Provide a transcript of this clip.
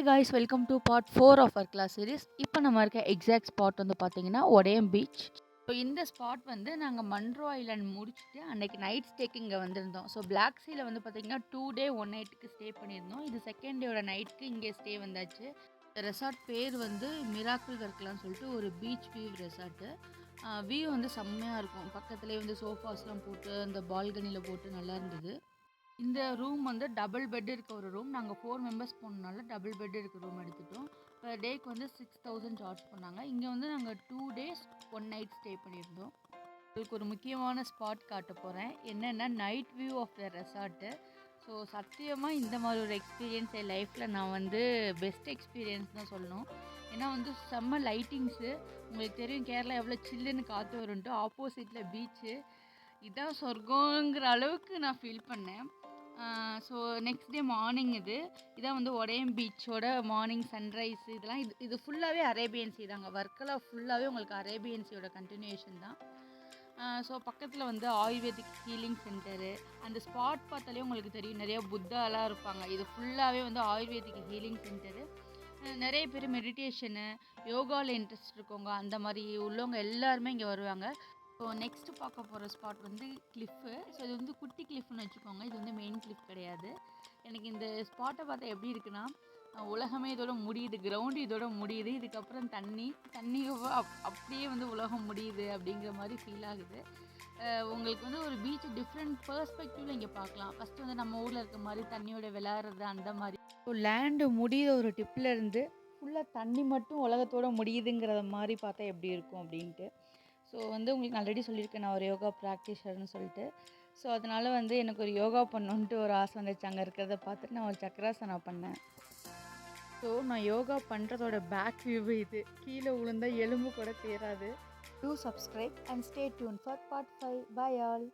Guys welcome to part 4 of our class series. இப்போ நம்ம இருக்க எக்ஸாக்ட் ஸ்பாட் வந்து பார்த்தீங்கன்னா ஒடையம் பீச். ஸோ இந்த ஸ்பாட் வந்து நாங்கள் மன்ரோ ஐலாண்ட் முடிச்சுட்டு அன்னைக்கு நைட் ஸ்டேக்கு இங்கே வந்திருந்தோம். ஸோ பிளாக் சீல வந்து பார்த்தீங்கன்னா 2 டே 1 நைட்டுக்கு ஸ்டே பண்ணியிருந்தோம். இது செகண்ட் டேயோட நைட்டுக்கு இங்கே ஸ்டே வந்தாச்சு. இந்த ரெசார்ட் பேர் வந்து மிராக்கிள் வர்க்கலாம்னு சொல்லிட்டு ஒரு பீச் வியூ ரெசார்ட்டு. வியூ வந்து செம்மையாக இருக்கும். பக்கத்துலேயே வந்து சோஃபாஸ்லாம் போட்டு அந்த பால்கனியில் போட்டு நல்லா இருந்தது. இந்த ரூம் வந்து டபுள் பெட் இருக்க ஒரு ரூம். நாங்கள் 4 மெம்பர்ஸ் போனனால டபுள் பெட் இருக்க ரூம் எடுத்துட்டோம். பெர் டேக்கு வந்து 6000 சார்ஜ் பண்ணாங்க. இங்கே வந்து நாங்கள் 2 டேஸ் 1 நைட் ஸ்டே பண்ணியிருந்தோம். உங்களுக்கு ஒரு முக்கியமான ஸ்பாட் காட்ட போகிறேன். என்னென்னா night view of the resort. So சத்தியமாக இந்த மாதிரி ஒரு எக்ஸ்பீரியன்ஸ் என் லைஃப்பில் நான் வந்து பெஸ்ட் எக்ஸ்பீரியன்ஸ் தான் சொல்லணும். ஏன்னா வந்து செம்ம லைட்டிங்ஸு. உங்களுக்கு தெரியும் கேரளா எவ்வளோ சில்லுன்னு காற்று வரும்ன்ட்டு. ஆப்போசிட்டில் பீச்சு. இதான் சொர்க்கங்கிற அளவுக்கு நான் ஃபீல் பண்ணேன். ஸோ நெக்ஸ்ட் டே மார்னிங் இதான் வந்து ஒடையம் பீச்சோட மார்னிங் சன்ரைஸ். இதெல்லாம் இது ஃபுல்லாகவே அரேபியன் சீ தாங்க. வர்க்கலா ஃபுல்லாகவே உங்களுக்கு அரேபியன் சீயோட கண்டினியூஷன் தான். ஸோ பக்கத்தில் வந்து ஆயுர்வேதிக் ஹீலிங் சென்டரு. அந்த ஸ்பாட் பார்த்தாலே உங்களுக்கு தெரியும் நிறைய புத்தாலாம் இருப்பாங்க. இது ஃபுல்லாகவே வந்து ஆயுர்வேதிக் ஹீலிங் சென்டரு. நிறைய பேர் மெடிடேஷனு, யோகாவில் இன்ட்ரெஸ்ட் இருக்கவங்க அந்த மாதிரி உள்ளவங்க எல்லாருமே இங்கே வருவாங்க. ஸோ நெக்ஸ்ட்டு பார்க்க போகிற ஸ்பாட் வந்து கிளிஃபு. ஸோ இது வந்து குட்டி கிளிஃப்னு வச்சுக்கோங்க. இது வந்து மெயின் கிளிஃப் கிடையாது. எனக்கு இந்த ஸ்பாட்டை பார்த்தா எப்படி இருக்குன்னா, உலகமே இதோட முடியுது, கிரவுண்டு இதோட முடியுது, இதுக்கப்புறம் தண்ணி அப்படியே வந்து உலகம் முடியுது அப்படிங்கிற மாதிரி ஃபீல் ஆகுது. உங்களுக்கு வந்து ஒரு பீச் டிஃப்ரெண்ட் பெர்ஸ்பெக்டிவில் இங்கே பார்க்கலாம். ஃபஸ்ட்டு வந்து நம்ம ஊரில் இருக்க மாதிரி தண்ணியோட விளையாடுறது அந்த மாதிரி. ஸோ லேண்டு முடியுற ஒரு டிப்பில் இருந்து ஃபுல்லாக தண்ணி மட்டும் உலகத்தோட முடியுதுங்கிறத மாதிரி பார்த்தா எப்படி இருக்கும் அப்படின்ட்டு. ஸோ வந்து உங்களுக்கு ஆல்ரெடி சொல்லியிருக்கேன் நான் ஒரு யோகா ப்ராக்டிஷர்னு சொல்லிட்டு. ஸோ அதனால் வந்து எனக்கு ஒரு யோகா பண்ணணுன்ட்டு ஒரு ஆசை வந்துச்சு. அங்கே இருக்கிறத பார்த்துட்டு நான் ஒரு சக்கராசனா பண்ணேன். ஸோ நான் யோகா பண்ணுறதோட பேக் வியூ இது. கீழே விழுந்தால் எலும்பு கூட தேராது. To subscribe and stay tuned for part 5. Bye all.